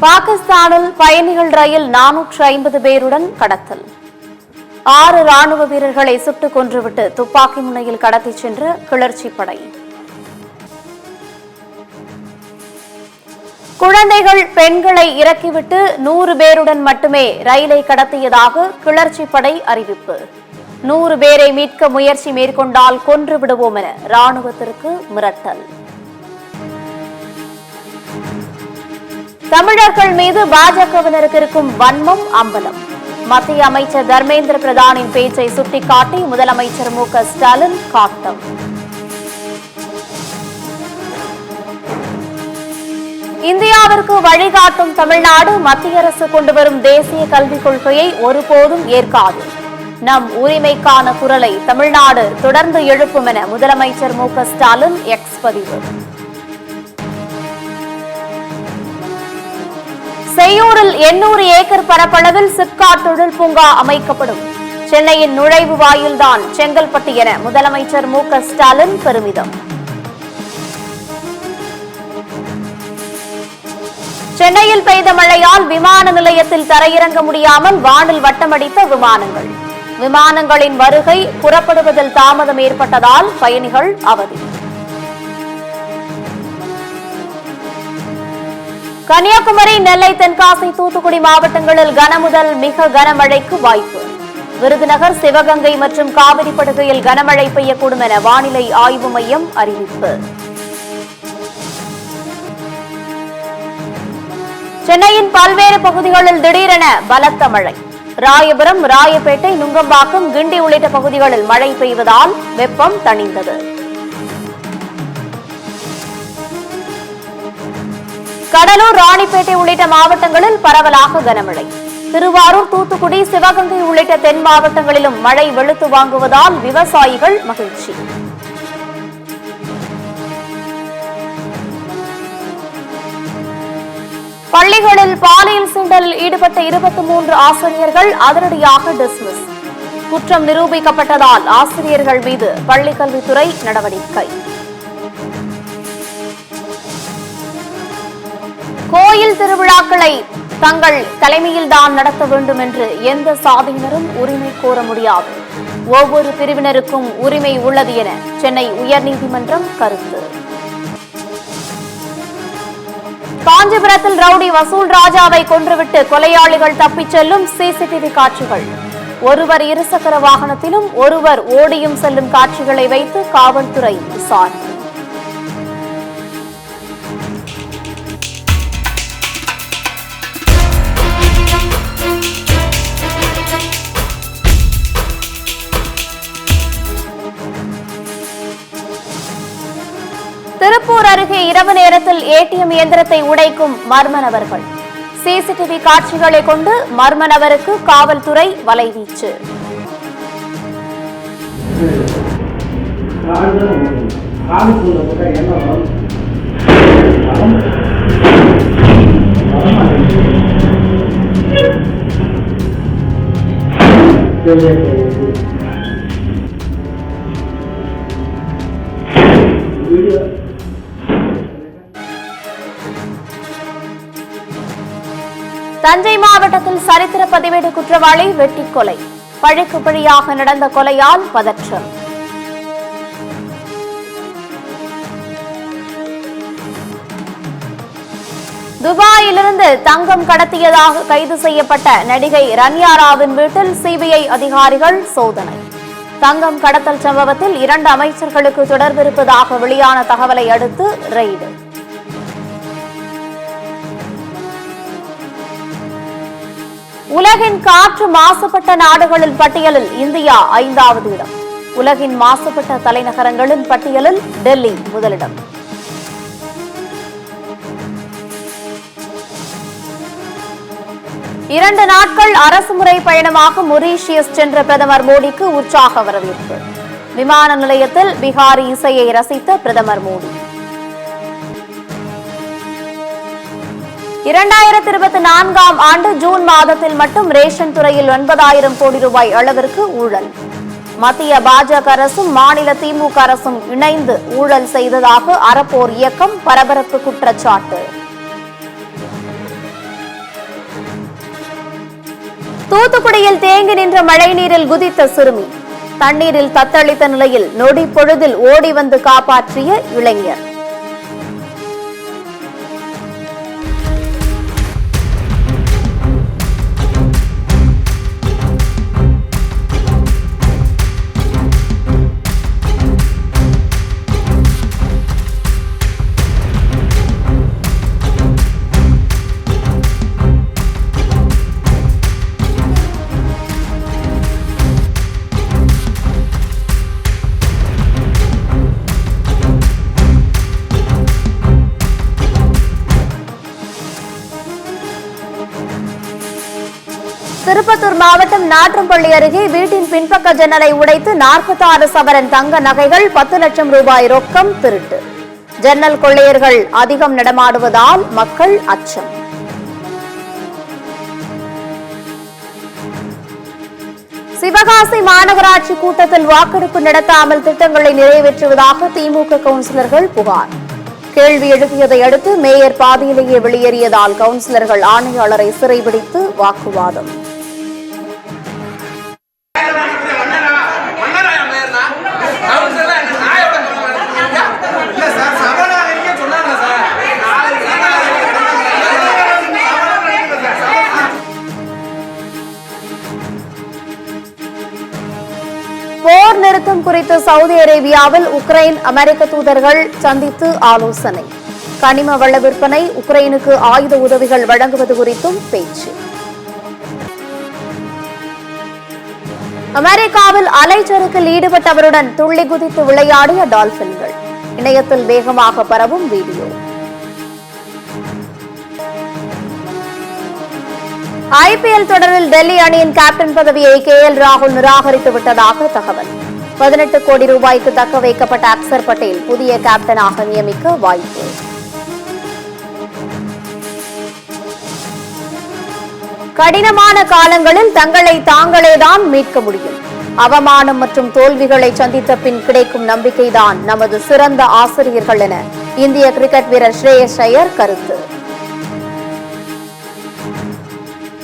பாகிஸ்தானில் பயணிகள் ரயில் 450 பேருடன் கடத்தல். 6 ராணுவ வீரர்களை சுட்டுக் கொன்றுவிட்டு துப்பாக்கி முனையில் கடத்திச் சென்ற கிளர்ச்சி படை. குழந்தைகள், பெண்களை இறக்கிவிட்டு 100 பேருடன் மட்டுமே ரயிலை கடத்தியதாக கிளர்ச்சி படை அறிவிப்பு. 100 பேரை மீட்க முயற்சி மேற்கொண்டால் கொன்று விடுவோம் என ராணுவத்திற்கு மிரட்டல். தமிழர்கள் மீது பாஜகவினருக்கு இருக்கும் வன்மம் அம்பலம். மத்திய அமைச்சர் தர்மேந்திர பிரதானின் பேச்சை சுட்டிக்காட்டி முதலமைச்சர் மு.க. ஸ்டாலின் காட்டம். இந்தியாவிற்கு வழிகாட்டும் தமிழ்நாடு மத்திய அரசு கொண்டுவரும் தேசிய கல்விக் கொள்கையை ஒருபோதும் ஏற்காது. நம் உரிமைக்கான குரலை தமிழ்நாடு தொடர்ந்து எழுப்பும் என முதலமைச்சர் மு.க. ஸ்டாலின் எக்ஸ் பதிவு. செய்யூரில் 800 ஏக்கர் பரப்பளவில் சிப்காட் தொழில் பூங்கா அமைக்கப்படும். சென்னையின் நுழைவு வாயில்தான் செங்கல்பட்டு என முதலமைச்சர் மு.க. ஸ்டாலின் பெருமிதம். சென்னையில் பெய்த மழையால் விமான நிலையத்தில் தரையிறங்க முடியாமல் வானில் வட்டமடித்த விமானங்கள். விமானங்களின் வருகை புறப்படுவதில் தாமதம் ஏற்பட்டதால் பயணிகள் அவதி. கன்னியாகுமரி, நெல்லை, தென்காசி, தூத்துக்குடி மாவட்டங்களில் கனமுதல் மிக கனமழைக்கு வாய்ப்பு. விருதுநகர், சிவகங்கை மற்றும் காவிரி படுகையில் கனமழை பெய்யக்கூடும் என வானிலை ஆய்வு மையம் அறிவிப்பு. சென்னையின் பல்வேறு பகுதிகளில் திடீரென பலத்த மழை. ராயபுரம், ராயப்பேட்டை, நுங்கம்பாக்கம், கிண்டி உள்ளிட்ட பகுதிகளில் மழை பெய்வதால் வெப்பம் தணிந்தது. கடலூர், ராணிப்பேட்டை உள்ளிட்ட மாவட்டங்களில் பரவலாக கனமழை. திருவாரூர், தூத்துக்குடி, சிவகங்கை உள்ளிட்ட தென் மாவட்டங்களிலும் மழை வெளுத்து வாங்குவதால் விவசாயிகள் மகிழ்ச்சி. பள்ளிகளில் பாலியல் சீண்டலில் ஈடுபட்ட 23 ஆசிரியர்கள் அதிரடியாக டிஸ்மிஸ். குற்றம் நிரூபிக்கப்பட்டதால் ஆசிரியர்கள் மீது பள்ளிக்கல்வித்துறை நடவடிக்கை. கோயில் திருவிழாக்களை தங்கள் தலைமையில்தான் நடத்த வேண்டும் என்று எந்த சாதியினரும் உரிமை கோர முடியாது. ஒவ்வொரு பிரிவினருக்கும் உரிமை உள்ளது என சென்னை உயர்நீதிமன்றம் கருத்து. காஞ்சிபுரத்தில் ரவுடி வசூல் ராஜாவை கொன்றுவிட்டு கொலையாளிகள் தப்பிச் செல்லும் சிசிடிவி காட்சிகள். ஒருவர் இருசக்கர வாகனத்திலும் ஒருவர் ஓடியும் செல்லும் காட்சிகளை வைத்து காவல்துறை விசாரணை. திருப்பூர் அருகே இரவு நேரத்தில் ஏடிஎம் இயந்திரத்தை உடைக்கும் மர்ம நபர்கள். சிசிடிவி காட்சிகளை கொண்டு மர்ம நபருக்கு காவல்துறை வலைவீச்சு. தஞ்சை மாவட்டத்தில் சரித்திர பதிவேடு குற்றவாளி வெட்டி கொலை. பழிக்கு பழியாக நடந்த கொலையால் பதற்றம். துபாயிலிருந்து தங்கம் கடத்தியதாக கைது செய்யப்பட்ட நடிகை ரன்யாராவின் வீட்டில் சிபிஐ அதிகாரிகள் சோதனை. தங்கம் கடத்தல் சம்பவத்தில் 2 அமைச்சர்களுக்கு தொடர்பிருப்பதாக வெளியான தகவலை அடுத்து ரெய்டு. உலகின் காற்று மாசுபட்ட நாடுகளின் பட்டியலில் இந்தியா 5வது இடம். உலகின் மாசுபட்ட தலைநகரங்களின் பட்டியலில் டெல்லி முதலிடம். இரண்டு நாட்கள் அரசுமுறை பயணமாக மொரீஷியஸ் சென்ற பிரதமர் மோடிக்கு உற்சாக வரவேற்பு. விமான நிலையத்தில் பிகாரி இசையை ரசித்த பிரதமர் மோடி. 2024ஆம் ஆண்டு ஜூன் மாதத்தில் மட்டும் ரேஷன் துறையில் 9,000 கோடி ரூபாய் அளவிற்கு ஊழல். மத்திய பாஜக அரசும் மாநில திமுக அரசும் இணைந்து ஊழல் செய்ததாக அறப்போர் இயக்கம் பரபரப்பு குற்றச்சாட்டு. தூத்துக்குடியில் தேங்கி நின்ற மழைநீரில் குதித்த சிறுமி தண்ணீரில் தத்தளித்த நிலையில் நொடி பொழுதில் ஓடி வந்து காப்பாற்றிய இளைஞர். திருப்பத்தூர் மாவட்டம் நாற்றம்பள்ளி அருகே வீட்டின் பின்பக்க ஜன்னலை உடைத்து 46 சவரன் தங்க நகைகள் 10 லட்சம் ரூபாய் ரொக்கம் திருட்டு. ஜன்னல் கொள்ளையர்கள் அதிகம் நடமாடுவதால் மக்கள் அச்சம். சிவகாசி மாநகராட்சி கூட்டத்தில் வாக்கெடுப்பு நடத்தாமல் திட்டங்களை நிறைவேற்றுவதாக திமுக கவுன்சிலர்கள் புகார். கேள்வி எழுப்பியதை அடுத்து மேயர் பாதியிலேயே வெளியேறியதால் கவுன்சிலர்கள் ஆணையாளரை சிறைபிடித்து வாக்குவாதம். போர் நிறுத்தம் குறித்து சவுதி அரேபியாவில் உக்ரைன் அமெரிக்க தூதர்கள் சந்தித்து ஆலோசனை. கனிம வள விற்பனை, உக்ரைனுக்கு ஆயுத உதவிகள் வழங்குவது குறித்தும் பேச்சு. அமெரிக்காவில் அலைச்சறுக்கில் ஈடுபட்டவருடன் துள்ளி குதித்து விளையாடிய டால்பின்கள். இணையத்தில் வேகமாக பரவும் வீடியோ. ஐபிஎல் தொடரில் டெல்லி அணியின் கேப்டன் பதவியை KL ராகுல் நிராகரித்து விட்டதாக தகவல். 18 கோடி ரூபாய்க்கு தக்க வைக்கப்பட்ட அக்சர் பட்டேல் புதிய கேப்டனாக நியமிக்க வாய்ப்பு. கடினமான காலங்களில் தங்களை தாங்களேதான் மீட்க முடியும். அவமானம் மற்றும் தோல்விகளை சந்தித்த பின் கிடைக்கும் நம்பிக்கைதான் நமது சிறந்த ஆசிரியர்கள் என இந்திய கிரிக்கெட் வீரர் ஸ்ரேயஸ் ஐயர் கருத்து.